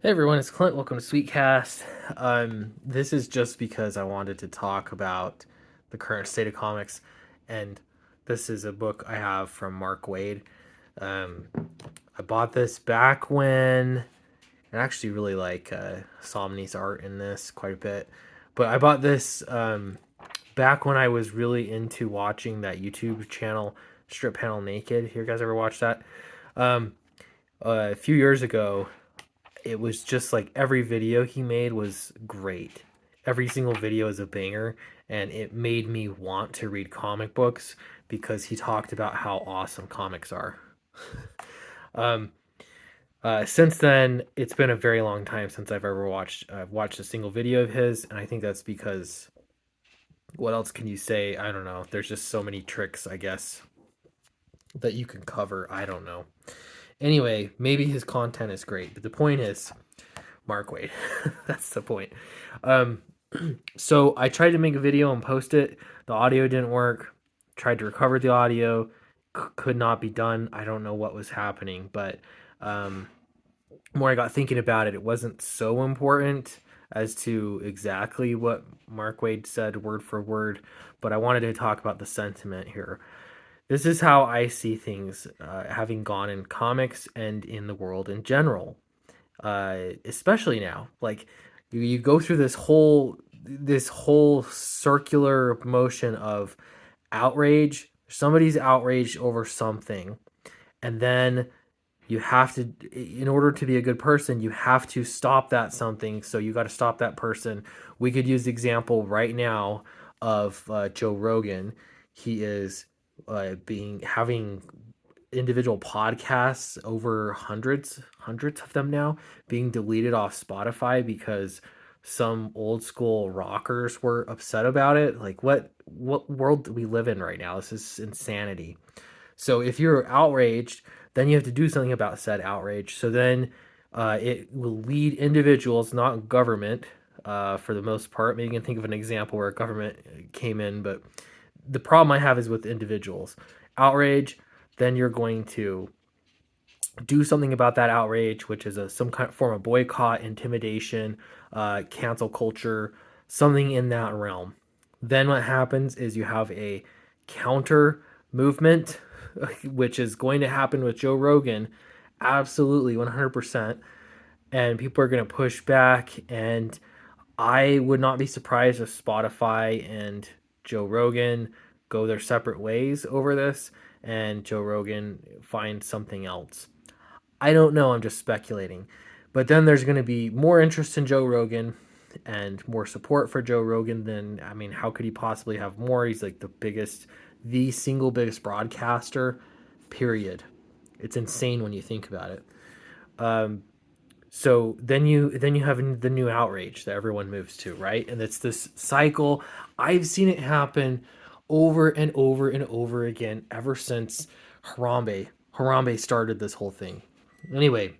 Hey everyone, it's Clint. Welcome to Sweetcast. This is just because I wanted to talk about the current state of comics, and this is a book I have from Mark Waid. Um, I bought this back when I actually really like Somni's art in this quite a bit, but I bought this back when I was really into watching that YouTube channel Strip Panel Naked. You guys ever watch that? Um, a few years ago, it was just like every video he made was great. Every single video is a banger, and it made me want to read comic books because he talked about how awesome comics are. Um, since then, it's been a very long time since I've watched a single video of his, and I think that's because what else can you say? I don't know. There's just so many tricks, I guess, that you can cover. I don't know. Anyway, maybe his content is great, but the point is, Mark Wade. That's the point. Um, so I tried to make a video and post it. The audio didn't work. Tried to recover the audio, could not be done. I don't know what was happening, but um, more I got thinking about it, it wasn't so important as to exactly what Mark Wade said word for word. But I wanted to talk about the sentiment here. This is how I see things, having gone in comics and in the world in general, especially now. Like you go through this whole circular motion of outrage. Somebody's outraged over something, and then you have to, in order to be a good person, you have to stop that something. So you got to stop that person. We could use the example right now of Joe Rogan. He is being having individual podcasts, over hundreds of them now, being deleted off Spotify because some old school rockers were upset about it. Like what world do we live in right now? This is insanity. So if you're outraged, then you have to do something about said outrage. So then it will lead individuals, not government, for the most part. Maybe you can think of an example where government came in, but the problem I have is with individuals. Outrage, then you're going to do something about that outrage, which is some kind of form of boycott, intimidation, cancel culture, something in that realm. Then what happens is you have a counter movement, which is going to happen with Joe Rogan, absolutely 100%. And people are going to push back. And I would not be surprised if Spotify and Joe Rogan go their separate ways over this and Joe Rogan finds something else. I don't know. I'm just speculating. But then there's going to be more interest in Joe Rogan and more support for Joe Rogan than, I mean, how could he possibly have more? He's like the single biggest broadcaster, period. It's insane when you think about it. Um, so then you have the new outrage that everyone moves to, right? And it's this cycle. I've seen it happen over and over and over again ever since Harambe started this whole thing. Anyway,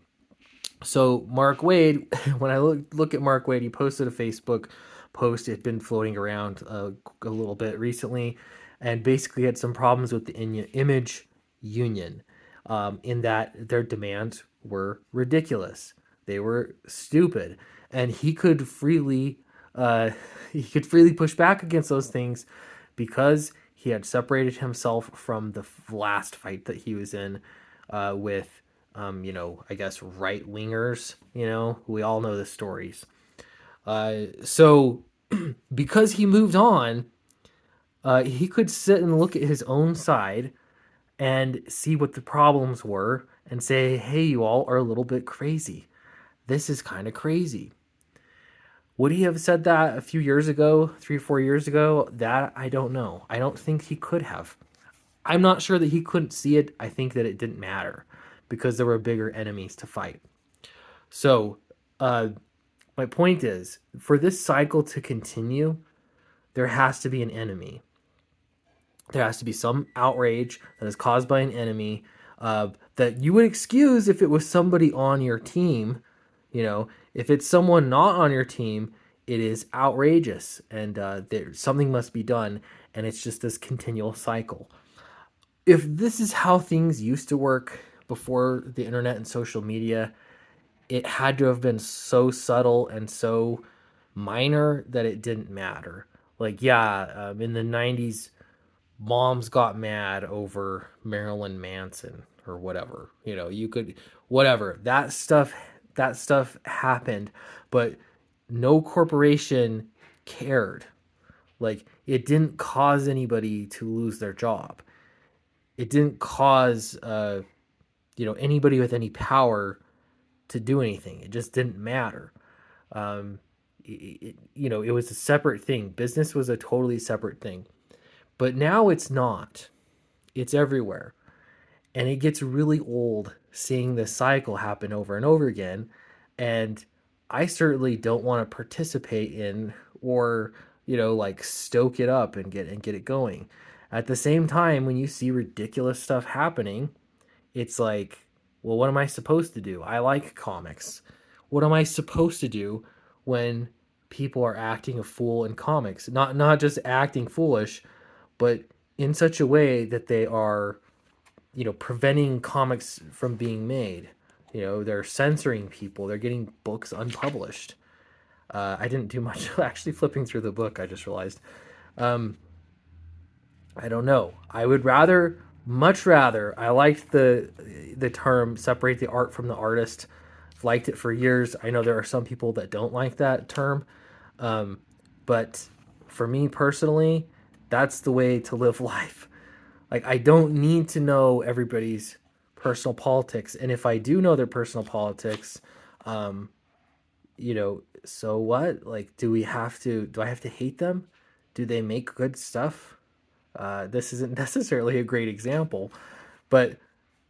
so Mark Wade, when I look at Mark Wade, he posted a Facebook post. It had been floating around a little bit recently, and basically had some problems with the image union, in that their demands were ridiculous. They were stupid, and uh, he could freely push back against those things because he had separated himself from the last fight that he was in, with I guess right wingers. We all know the stories. So because he moved on, he could sit and look at his own side and see what the problems were and say, hey, you all are a little bit crazy. This is kind of crazy. Would he have said that a few years ago, 3 or 4 years ago? That I don't know. I don't think he could have. I'm not sure that he couldn't see it. I think that it didn't matter because there were bigger enemies to fight. So, uh, my point is, for this cycle to continue, there has to be an enemy. There has to be some outrage that is caused by an enemy, that you would excuse if it was somebody on your team. If it's someone not on your team, it is outrageous, and something must be done, and it's just this continual cycle. If this is how things used to work before the internet and social media, it had to have been so subtle and so minor that it didn't matter. Like, yeah, in the 90s, moms got mad over Marilyn Manson or whatever. You know, you could, whatever. That stuff happened, but no corporation cared. Like, it didn't cause anybody to lose their job. It didn't cause, anybody with any power to do anything. It just didn't matter. Um, it was a separate thing. Business was a totally separate thing. But now it's not. It's everywhere. And it gets really old seeing this cycle happen over and over again. And I certainly don't want to participate in or, like stoke it up and get it going. At the same time, when you see ridiculous stuff happening, it's like, well, what am I supposed to do? I like comics. What am I supposed to do when people are acting a fool in comics? Not just acting foolish, but in such a way that they are, preventing comics from being made. They're censoring people. They're getting books unpublished. I didn't do much actually flipping through the book. I just realized. Um, I don't know. I would rather, much rather. I liked the term separate the art from the artist. I've liked it for years. I know there are some people that don't like that term, um, but for me personally, that's the way to live life. Like, I don't need to know everybody's personal politics, and if I do know their personal politics, um, so what? Like, do I have to hate them? Do they make good stuff? This isn't necessarily a great example, but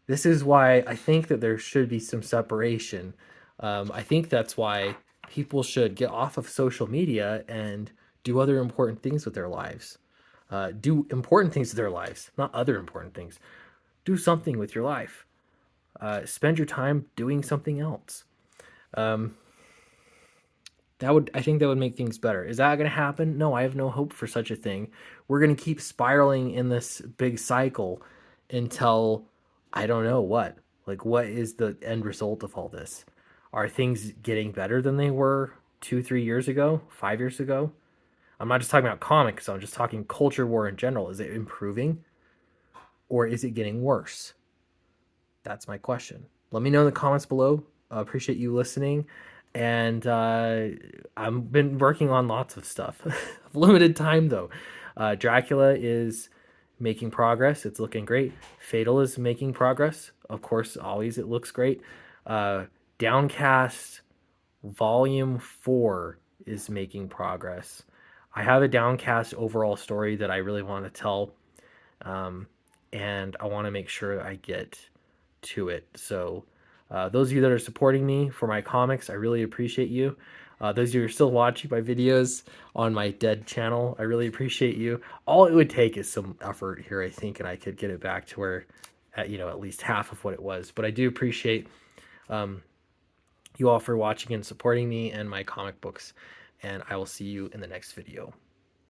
this is why I think that there should be some separation. I think that's why people should get off of social media and do other important things with their lives. Do important things with their lives, not other important things. Do something with your life. Spend your time doing something else. Um, I think that would make things better. Is that going to happen? No, I have no hope for such a thing. We're going to keep spiraling in this big cycle until I don't know what. Like, what is the end result of all this? Are things getting better than they were 2, 3 years ago, 5 years ago? I'm not just talking about comics, I'm just talking culture war in general. Is it improving or is it getting worse? That's my question. Let me know in the comments below. I appreciate you listening. And I've been working on lots of stuff. Limited time though. Dracula is making progress. It's looking great. Fatal is making progress. Of course, always it looks great. Uh, Downcast Volume 4 is making progress. I have a Downcast overall story that I really want to tell. Um, and I want to make sure I get to it. So, those of you that are supporting me for my comics, I really appreciate you. Those of you who are still watching my videos on my dead channel, I really appreciate you. All it would take is some effort here, I think, and I could get it back to where, at least half of what it was. But I do appreciate um, you all for watching and supporting me and my comic books, and I will see you in the next video.